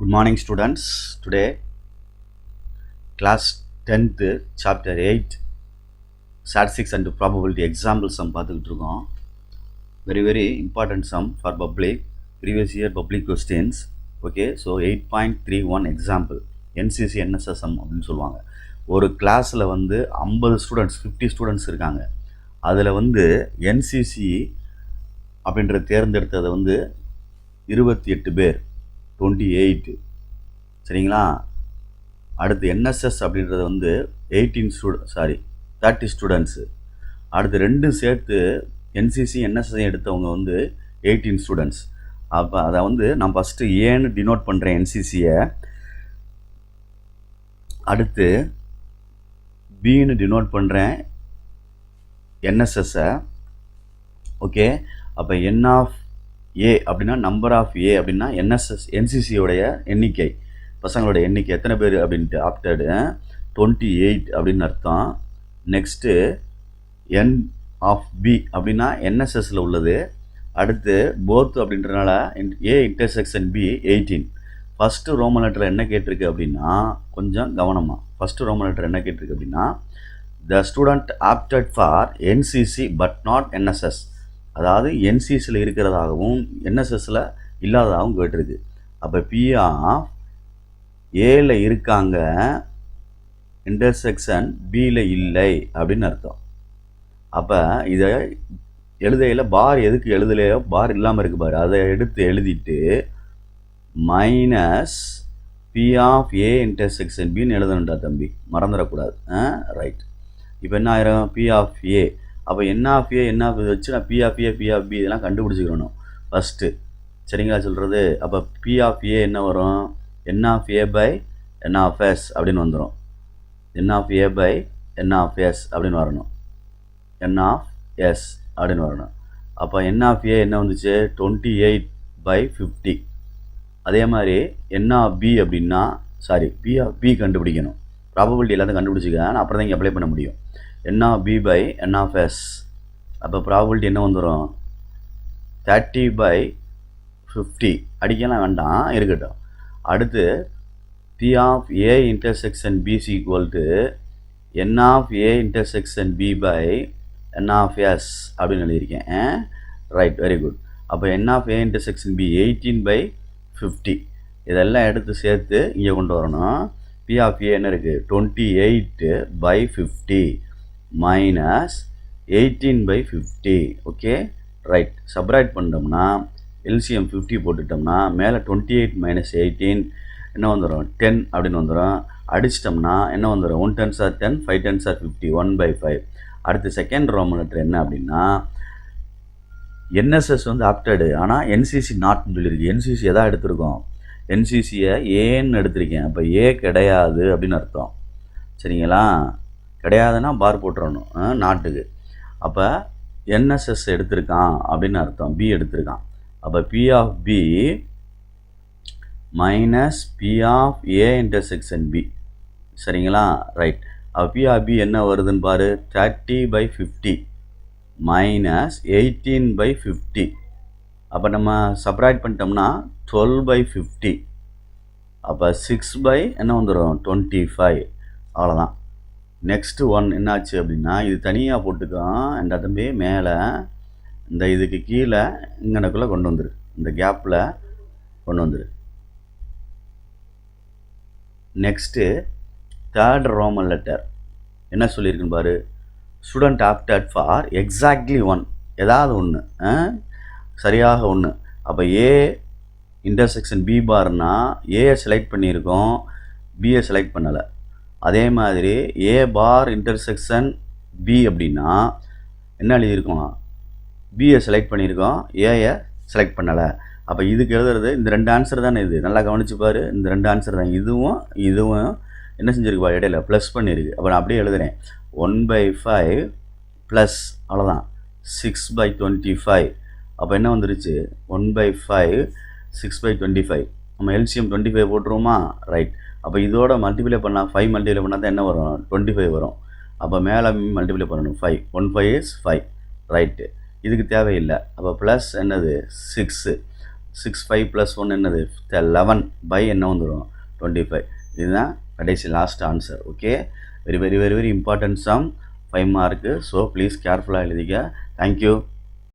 Good morning students. Today class 10th chapter 8 statistics and probability example sum பார்த்துக்கிட்டு இருக்கோம். Very important sum for public previous year public questions. Okay, so 8.31 example NCC NSS sum அப்படின்னு சொல்லுவாங்க. ஒரு கிளாஸில் 50 students 50 students இருக்காங்க. அதில் NCC அப்படின்ற தேர்ந்தெடுத்ததை 28 பேர் 28. சரிங்களா? அடுத்து NSS அப்படின்றது 30 ஸ்டூடெண்ட்ஸு. அடுத்து ரெண்டும் சேர்த்து NCC NSS எடுத்தவங்க 18 ஸ்டூடெண்ட்ஸ். அப்போ அதை நான் ஃபஸ்ட்டு ஏன்னு டினோட் பண்ணுறேன் NCCயை, அடுத்து பின்னு டினோட் பண்ணுறேன் NSSஐ. ஓகே, அப்போ N ஆஃப் ஏ அப்படின்னா நம்பர் ஆஃப் ஏ அப்படின்னா NCCயோடைய எண்ணிக்கை, பசங்களோட எண்ணிக்கை எத்தனை பேர் அப்படின்ட்டு ஆப்டடு 28 அப்படின்னு அர்த்தம். நெக்ஸ்ட்டு N ஆஃப் பி அப்படின்னா NSSல உள்ளது. அடுத்து போத் அப்படின்றனால A intersection B 18. First Roman letter என்ன கேட்டிருக்கு அப்படின்னா, கொஞ்சம் கவனமாக, ஃபஸ்ட்டு ரோமன் லெட்டர் என்ன கேட்டிருக்கு அப்படின்னா, the student opted for NCC but not NSS. அதாவது NCCயில் இருக்கிறதாகவும் NSSல இல்லாததாகவும் கேட்டிருக்கு. அப்போ P ஆஃப் ஏல இருக்காங்க, இன்டர்செக்ஷன் பியில் இல்லை அப்படின்னு அர்த்தம். அப்போ இதை எழுதையில் பார் எதுக்கு எழுதலையோ, பார் இல்லாமல் இருக்கு பாரு, அதை எடுத்து எழுதிட்டு minus P of A intersection பின்னு எழுதணுண்டா தம்பி, மறந்துடக்கூடாது. ரைட். இப்போ என்ன ஆயிரும், P ஆஃப் ஏ. அப்போ N of A N of வச்சு நான் P of A P of B இதெல்லாம் கண்டுபிடிச்சிக்கணும் ஃபஸ்ட்டு. சரிங்களா சொல்கிறது? அப்போ P ஆஃப் ஏ என்ன வரும், N of A by N of S அப்படின்னு வந்துடும். N of A by N of S அப்படின்னு வரணும், N ஆஃப் எஸ் அப்படின்னு வரணும். அப்போ N ஆஃப் ஏ என்ன வந்துச்சு, 28/50. அதே மாதிரி N ஆஃப் பி அப்படின்னா P ஆஃப் பி கண்டுபிடிக்கணும். ப்ராபபிலிட்டி எல்லாத்தையும் கண்டுபிடிச்சிக்க, அப்புறம் தான் இங்கே அப்ளை பண்ண முடியும். N of B by N of S. அப்போ ப்ராபபிலிட்டி என்ன வந்துடும், 30/50. அடிக்கலாம் வேண்டாம், இருக்கட்டும். அடுத்து P of A intersection B is equal to N of A intersection B by N of S அப்படின்னு எழுதியிருக்கேன். Right, very good. அப்போ N of A intersection B 18/50. இதெல்லாம் எடுத்து சேர்த்து இங்கே கொண்டு வரணும். P ஆஃப் ஏ என்ன இருக்குது, 28/50 மைனஸ் 18/50. Okay, right. சப்ராக்ட் பண்ணிட்டோம்னா LCM 50 போட்டுட்டோம்னா மேலே 28 மைனஸ் 18 என்ன வந்துடும், 10 அப்படின்னு வந்துடும். அடிச்சிட்டோம்னா என்ன வந்துடும், 1 10s are 10, 5 10s are 50, 1/5. அடுத்து செகண்ட் ரோமன் லெட்டர் என்ன அப்படின்னா, NSS ஆப்டடு, ஆனால் NCC நாட்னு சொல்லியிருக்கு. NCC எதாக எடுத்திருக்கோம், NCCயை ஏன்னு எடுத்திருக்கேன். அப்போ ஏ கிடையாது அப்படின்னு அர்த்தம். சரிங்களா? கிடையாதுன்னா பார் போட்டுறணும் நாட்டுக்கு. அப்போ NSS எடுத்திருக்கான் அப்படின்னு அர்த்தம், பி எடுத்திருக்கான். அப்போ P of B minus P of A intersection B. சரிங்களா? ரைட். அப்போ P ஆஃப் பி என்ன வருதுன்னு பாரு, 30/50 மைனஸ் 18/50. அப்போ நம்ம சப்ராக்ட் பண்ணிட்டோம்னா 12/50. அப்போ 6 என்ன வந்துடும், 25. அவ்வளோதான். நெக்ஸ்ட்டு ஒன் என்னாச்சு அப்படின்னா, இது தனியாக போட்டுக்கோம் என்ற தம்பி, மேலே இந்த இதுக்கு கீழே இங்கனக்குள்ளே கொண்டு வந்துரு, இந்த கேப்பில் கொண்டு வந்துரு. நெக்ஸ்ட்டு தேர்ட் ரோமன் லெட்டர் என்ன சொல்லியிருக்குன்னு பாரு, ஸ்டூடெண்ட் ஆப்டட் ஃபார் எக்ஸாக்ட்லி 1, ஏதாவது ஒன்று, சரியாக ஒன்று. அப்போ ஏ இன்டர்செக்ஷன் பி பார்னா ஏயை செலக்ட் பண்ணியிருக்கோம், பியை செலக்ட் பண்ணலை. அதே மாதிரி ஏ பார் இன்டர்செக்ஷன் பி அப்படின்னா என்ன எழுதியிருக்கோம், பியை செலக்ட் பண்ணியிருக்கோம், ஏயை செலக்ட் பண்ணலை. அப்போ இதுக்கு எழுதுறது இந்த ரெண்டு ஆன்சர் தானே, இது நல்லா கவனிச்சு பாரு, இந்த ரெண்டு ஆன்சர் தான். இதுவும் என்ன செஞ்சுருக்குப்பா, இடையில ப்ளஸ் பண்ணியிருக்கு. அப்போ நான் அப்படியே எழுதுகிறேன், 1/5 ப்ளஸ் அவ்வளோதான் 6/25. அப்போ என்ன வந்துருச்சு, 1/5 6/25. நம்ம LCM 25 போட்டுருவோமா? ரைட். அப்போ இதோட மல்டிப்ளை பண்ணால் 5 மல்டிப்ளை பண்ணால் தான் என்ன வரும், 25 வரும். அப்போ மேலே மல்டிப்ளை பண்ணணும், 5 1 5 is 5. ரைட்டு. இதுக்கு தேவையில்லை. அப்போ ப்ளஸ் என்னது 6. 6 5 + 1 என்னது 11 பை என்ன வந்துடும் 25. இதுதான் கடைசி last answer. Okay, very very very very important sum, 5 mark. So please கேர்ஃபுல்லாக எழுதிக்க. தேங்க்யூ.